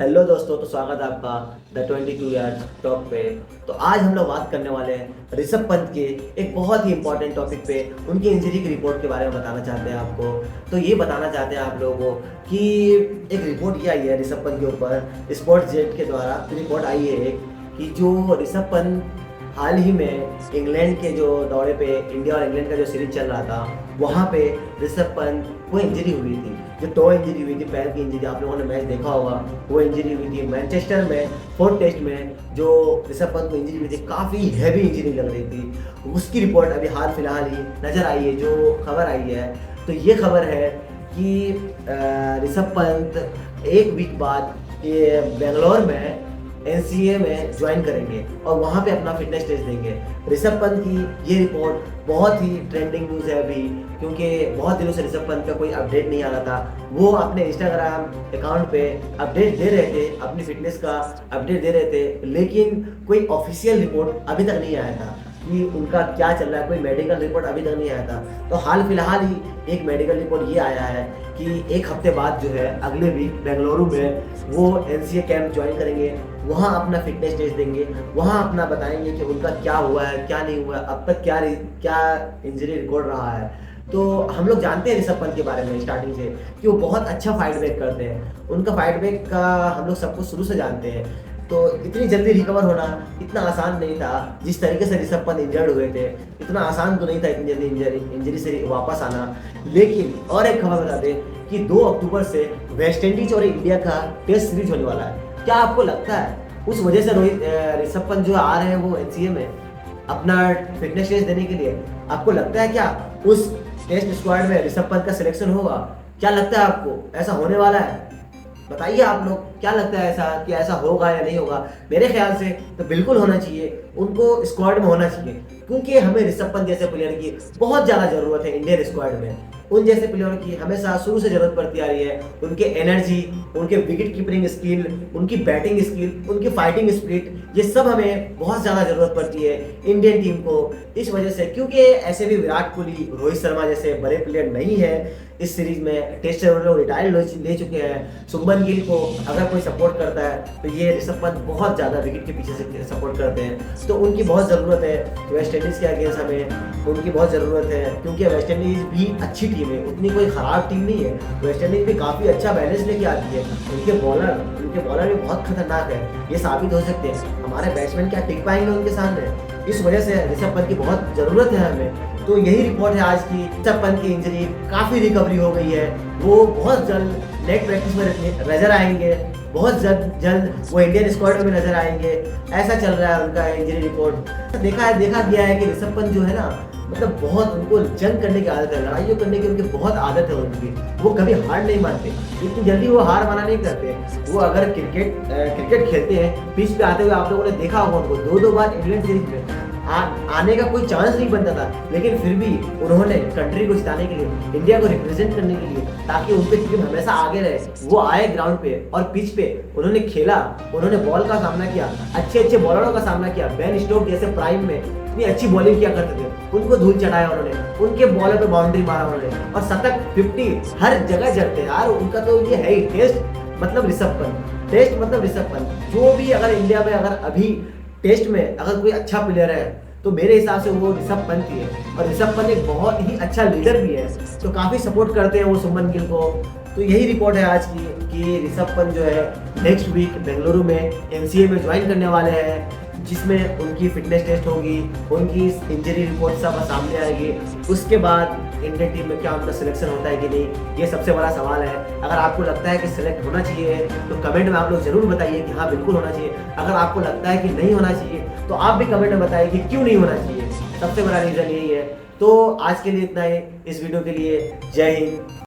Hello दोस्तों, तो स्वागत है आपका द 22 ईयर्स टॉक पे। तो आज हम लोग बात करने वाले हैं ऋषभ पंत के एक बहुत ही इंपॉर्टेंट टॉपिक पे, उनकी इंजरी की रिपोर्ट के बारे में बताना चाहते हैं आपको। तो ये बताना चाहते हैं आप लोगों को कि एक रिपोर्ट ये आई है ऋषभ पंत के ऊपर, स्पोर्ट्स जेट के द्वारा रिपोर्ट आई है एक, कि जो ऋषभ पंत हाल ही में इंग्लैंड के जो दौरे पे, इंडिया और इंग्लैंड का जो सीरीज चल रहा था, वहाँ पे ऋषभ पंत को इंजरी हुई थी, जो टो इंजरी हुई थी, पैर की इंजरी। आप लोगों ने मैच देखा होगा, वो इंजरी हुई थी मैनचेस्टर में 4th टेस्ट में। जो ऋषभ पंत को इंजरी हुई थी, काफ़ी हैवी इंजरी लग रही थी। उसकी रिपोर्ट अभी हाल फिलहाल ही नज़र आई है, जो खबर आई है। तो ये खबर है कि ऋषभ पंत एक वीक बाद ये बेंगलोर में एनसीए में ज्वाइन करेंगे और वहाँ पे अपना फिटनेस टेस्ट देंगे। ऋषभ पंत की ये रिपोर्ट बहुत ही ट्रेंडिंग न्यूज़ है अभी, क्योंकि बहुत दिनों से ऋषभ पंत का कोई अपडेट नहीं आ रहा था। वो अपने इंस्टाग्राम अकाउंट पे अपडेट दे रहे थे, अपनी फिटनेस का अपडेट दे रहे थे, लेकिन कोई ऑफिशियल रिपोर्ट अभी तक नहीं आया था कि उनका क्या चल रहा है। कोई मेडिकल रिपोर्ट अभी तक नहीं आया था। तो हाल फिलहाल ही एक मेडिकल रिपोर्ट ये आया है कि एक हफ्ते बाद जो है, अगले वीक बेंगलुरु में वो एनसीए कैंप ज्वाइन करेंगे, वहाँ अपना फिटनेस टेस्ट देंगे, वहाँ अपना बताएंगे कि उनका क्या हुआ है, क्या नहीं हुआ है, अब तक क्या इंजरी रिकॉर्ड रहा है। तो हम लोग जानते हैं ऋषभ पंत के बारे में स्टार्टिंग से कि वो बहुत अच्छा फाइट बैक करते हैं। उनका फाइट बैक का हम लोग सब कुछ शुरू से जानते हैं। तो इतनी जल्दी रिकवर होना इतना आसान नहीं था। जिस तरीके से ऋषभ पंत इंजर्ड हुए थे, इतना आसान तो नहीं था इतनी जल्दी इंजरी से वापस आना। लेकिन और एक खबर बता दें कि 2 अक्टूबर से वेस्ट इंडीज और इंडिया का टेस्ट सीरीज होने वाला है। क्या आपको लगता है उस वजह से ऋषभ पंत जो आ रहे हैं वो एनसीए में अपना फिटनेस टेस्ट देने के लिए, आपको लगता है क्या उस टेस्ट स्क्वाड में ऋषभ पंत का सिलेक्शन होगा? क्या लगता है आपको, ऐसा होने वाला है? बताइए आप लोग, क्या लगता है ऐसा कि ऐसा होगा या नहीं होगा? मेरे ख्याल से तो बिल्कुल होना चाहिए, उनको स्क्वाड में होना चाहिए, क्योंकि हमें ऋषभ पंत जैसे प्लेयर की बहुत ज़्यादा ज़रूरत है इंडियन स्क्वाड में। उन जैसे प्लेयरों की हमेशा शुरू से जरूरत पड़ती आ रही है। उनके एनर्जी, उनके विकेट कीपिंग स्किल, उनकी बैटिंग स्किल, उनकी फाइटिंग स्पिरिट, ये सब हमें बहुत ज़्यादा ज़रूरत पड़ती है इंडियन टीम को। इस वजह से, क्योंकि ऐसे भी विराट कोहली, रोहित शर्मा जैसे बड़े प्लेयर नहीं है इस सीरीज में, टेस्ट से लोग रिटायर ले चुके हैं। शुभमन गिल को अगर कोई सपोर्ट करता है तो ये ऋषभ पंत बहुत ज़्यादा विकेट के पीछे से सपोर्ट करते हैं। तो उनकी बहुत ज़रूरत है वेस्ट इंडीज़ के अगेंस्ट, हमें उनकी बहुत ज़रूरत है, क्योंकि वेस्ट इंडीज़ भी अच्छी टीम है, उतनी कोई ख़राब टीम नहीं है। वेस्ट इंडीज़ भी काफ़ी अच्छा बैलेंस लेके आती है। उनके बॉलर भी बहुत खतरनाक है, ये साबित हो सकते हैं। हमारे बैट्समैन क्या टिक पाएंगे उनके सामने? इस वजह से ऋषभ पंत की बहुत ज़रूरत है हमें। तो यही रिपोर्ट है आज की। ऋषभ पंत की इंजरी काफ़ी रिकवरी हो गई है, वो बहुत जल्द नेट प्रैक्टिस में नजर आएंगे, बहुत जल्द वो इंडियन स्क्वाड में नजर आएंगे। ऐसा चल रहा है उनका इंजरी रिपोर्ट। देखा गया है कि ऋषभ पंत जो है ना, मतलब बहुत उनको जंग करने की आदत है, लड़ाइयों करने की उनकी बहुत आदत है उनकी। वो कभी हार नहीं मानते, इतनी जल्दी वो हार माना नहीं करते। वो अगर क्रिकेट खेलते हैं, पिच पे आते हुए आप लोगों ने देखा होगा उनको 2-2 बार इंग्लैंड सीरीज में आने का कोई चांस नहीं बनता था, लेकिन फिर भी उन्होंने कंट्री को जिताने के लिए, इंडिया को रिप्रेजेंट करने के लिए, ताकि उनकी टीम हमेशा आगे रहे, वो आए ग्राउंड पे और पिच पे उन्होंने खेला, उन्होंने बॉल का सामना किया, अच्छे बॉलरों का सामना किया। बेन स्टोक्स जैसे प्राइम में इतनी अच्छी बॉलिंग किया करते थे, उनको धूल चढ़ाया उन्होंने, उनके बॉलर पे बाउंड्री मारा उन्होंने, और शतक 50 हर जगह जड़ते यार। उनका तो ये है ही, टेस्ट मतलब ऋषभ पंत, टेस्ट मतलब ऋषभ पंत। जो भी अगर इंडिया में अगर अभी टेस्ट में अगर कोई अच्छा प्लेयर है तो मेरे हिसाब से वो ऋषभ पंत ही है। और ऋषभ पंत एक बहुत ही अच्छा लीडर भी है, तो काफ़ी सपोर्ट करते हैं वो शुभमन गिल को। तो यही रिपोर्ट है आज की कि ऋषभ पंत जो है नेक्स्ट वीक बेंगलुरु में एनसीए में ज्वाइन करने वाले हैं, जिसमें उनकी फिटनेस टेस्ट होगी, उनकी इंजरी रिपोर्ट सब सामने आएगी। उसके बाद इंडियन टीम में क्या उनका सिलेक्शन होता है कि नहीं, ये सबसे बड़ा सवाल है। अगर आपको लगता है कि सिलेक्ट होना चाहिए तो कमेंट में आप लोग जरूर बताइए कि हाँ बिल्कुल होना चाहिए। अगर आपको लगता है कि नहीं होना चाहिए तो आप भी कमेंट में बताइए कि क्यों नहीं होना चाहिए। सबसे बड़ा रीज़न यही है। तो आज के लिए इतना ही, इस वीडियो के लिए जय हिंद।